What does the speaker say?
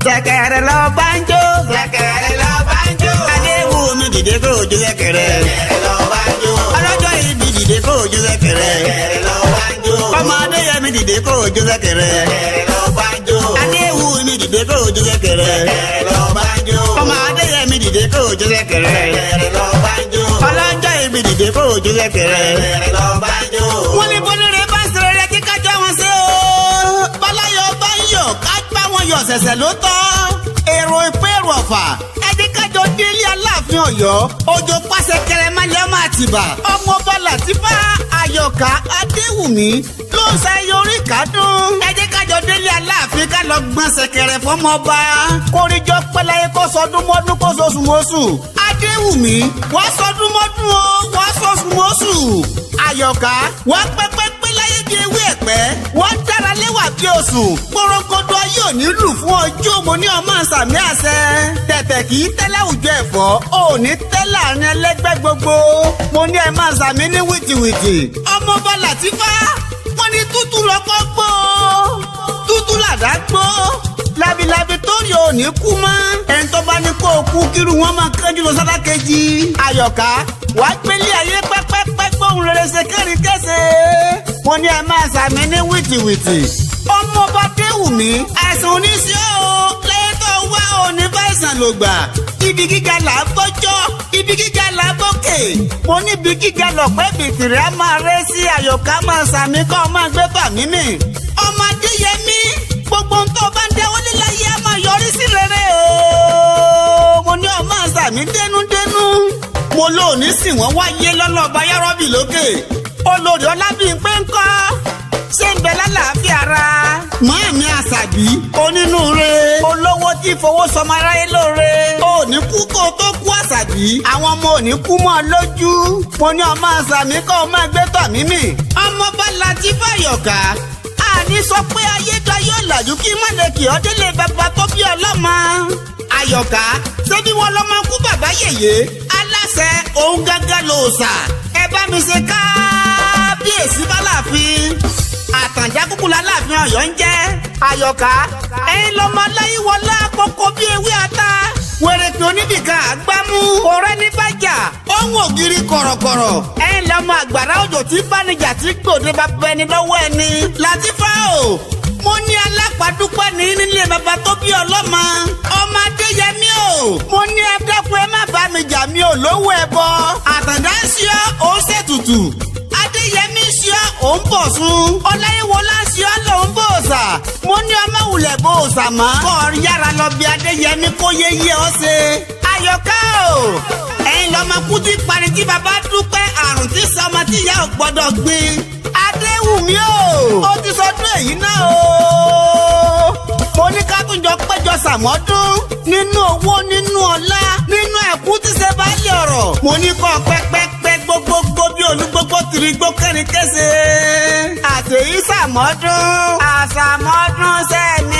ṣẹ̀kẹ̀rẹ̀ lọ banjo. ṣẹ̀kẹ̀rẹ̀ lọ banjo. Adéwùmí dìde kó ojú ṣẹ̀kẹ̀rẹ̀. ṣẹ̀kẹ̀rẹ̀ lọ banjo. ọlọ́jọ́ ìbí dìde kó ojú ṣẹ̀kẹ̀rẹ̀. ṣẹ̀kẹ̀rẹ̀ lọ banjo. ọmọ Adéyẹmí dìde kó ojú ṣẹ̀kẹ̀rẹ̀. ṣẹ̀kẹ̀rẹ̀ lọ banjo. Adéwùmí dìde kó ojú ṣẹ̀kẹ̀rẹ̀. ṣẹ̀kẹ̀rẹ̀ lọ banjo. ọmọ Adéyẹmí dìde kó ojú ṣẹ̀kẹ̀rẹ̀. ṣẹ̀kẹ̀rẹ̀ lọ banjo. ọlọ́jọ́ ìbí dìde kó ojú ṣẹ̀kẹ̀rẹ̀. ṣẹ̀kẹ̀rẹ̀ lọ banjo. wọ́n ní bọ́lẹ́rẹ́ bá sọ̀rọ̀ rẹ̀ kí kájọ́ wọn ṣe o. bọ́láyọ̀ bá ń yọ̀ ká bá wọn yọ̀ ṣẹ̀ṣẹ̀ ló tọ́. èrò ìpé èrò ọ̀fà ẹni kájọ délé Aláàfin Ọ̀yọ́ òjò pàṣẹ kẹrẹmálẹ ọmọ Àtìbà ọmọ bọlá tìfá Àyọ̀ká Adéwùmí ló ń ṣayọ orí kádùn. ẹni kájọ délé Aláàfin ká lọ gbọ́n ṣẹ̀kẹ̀rẹ̀ fọmọba kórìjọ pẹlẹyẹ kó sọdún mọ́dún kó sọ̀sù mọ́sù. Adéwùmí wọ́n sọdún mọ́dún o wọ́n sọ̀sù mọ́sù. Àyọ̀ká wọ́n pẹ́pẹ́pẹ́ láyé di ewé ẹ̀pẹ́ wọ́n dára léwà bí oṣù kórókódó ayé ò ní lù fún ọjọ́ mo ní ọmọ sàmì àṣẹ tẹ̀tẹ̀ kì í tẹ́lẹ̀ àwùjọ ẹ̀fọ́ ò ní tẹ́lẹ̀ àárín ẹlẹ́gbẹ́ gbogbo mo ní ẹ máa sàmì ní wìtìwìtì. ọmọ bọ́lá tí fá wọ́n ní tútù lọ́kọ́ gbó tútù làdá gbó labilabi tó yọ ò ní kú mọ́ ẹni tó bá ní kó o kú kírun wọn máa kánjú lọ sọ́dá kejì. Àyọ̀ká wàá gbélé ayé pẹ́pẹ́pẹ́ gbóhùn rere ṣe kẹ́rin kẹ́sẹ̀ mo ní ẹ máa sàmì ní wìtìwìtì. ọmọọba Adéwùmí àìsàn oníṣẹ́ o lẹ́yìn tó wá òní fàìsàn ló gbà. ibi gíga là á bọ́jọ́ ibi gíga là á bókè mo ní ibi gíga lọ̀pẹ́ bìtìrì á máa rẹ́ sí. Àyọ̀ká máa sàmì kọ́ ọ máa gbé fàmí mi. ọmọ Adéyẹmí gbogbo ń tó bá ń dẹ́wọ́ líláyé á máa yọrí sí rere o. mo ní ọmọ sàmì dénúdénú mo lóòní sì wọ́n wáyé lọ́lọ́ba yárọ́bì lókè olórí Ọlábímpé ńkọ́ ṣé ń bẹ lálàáfíà ara. Màámi Àṣàbí onínúure olówó tí fowó sọmọ aráyé lóore òní kú kó tó kú Àṣàbí àwọn ọmọ òní kú mọ́ lójú mo ní ọmọ Àṣàmì kọ́ ọ máa gbé tọ̀mí mi. ọmọ Bọ́lá tí Fáyọ̀ká àní sọ pé ayédáyé ọ̀làjú kí mọ̀lẹ́kì ọdẹ́lẹ̀ bàbá tó bí ọlọ́mọ. Àyọ̀ká ṣé bí wọ́n lọ́mọ kú bàbá yèyé aláṣẹ òun gángan ló sà. ẹ bá mi ṣe kábíyèsí báláàfin Àtànjá kúkú l'Aláàfin Ọ̀yọ́ ń jẹ́. Àyọ̀ká ẹ̀yin lọ́mọ aláyíwọlá kókó bí ewé ata wèrèpè oníbìkan àgbámú ọ̀rẹ́ ní bàjá ohun ògiri kọ̀rọ̀kọ̀rọ̀ ẹ̀yin lọ́mọ àgbàrá òjò tí bánijà tí gbòde bàbá ẹni lọ́wọ́ ẹni. Làtífà o mo ní alápàdúpẹ́ ní nílé bàbá tó bí ọlọ́mọ ọmọ Adéyẹmí o mo ní ẹ dákun ẹ má bá mi jà mí ò lówó ẹ bọ. Àtàndá ń ṣe ó ṣètùtù Adéyẹmí ṣe ó ń bọ̀ sún Ọláyíwọlá ṣe ló ń bọ̀ ọ̀sà mo ní ọmọ wulẹ̀ bọ̀ ọ̀sà mọ́ kọ́ yára lọ bí Adéyẹmí kó yé ọ ṣe. Àyọ̀ká o ẹ̀yin lọ́mọ kú tí parí tí bàbá dúpẹ́ àrùn tí sọmọ tí ìyá ò gbọ́dọ̀ gbin. Adéwùmí o ó ti sọdún èyí náà o mo ní ká tún jọ péjọ sàmọ́dún nínú owó nínú ọlá nínú ẹ̀kú tí ṣe bá lè ọ̀rọ̀ mo ní kọ́ pẹ́pẹ́pẹ́ gbogbogbò bí olúgbogbo tìrì gbó kẹ́rin kése àtẹ̀yí sàmọ́dún àsàmọ́dún sẹ́mi.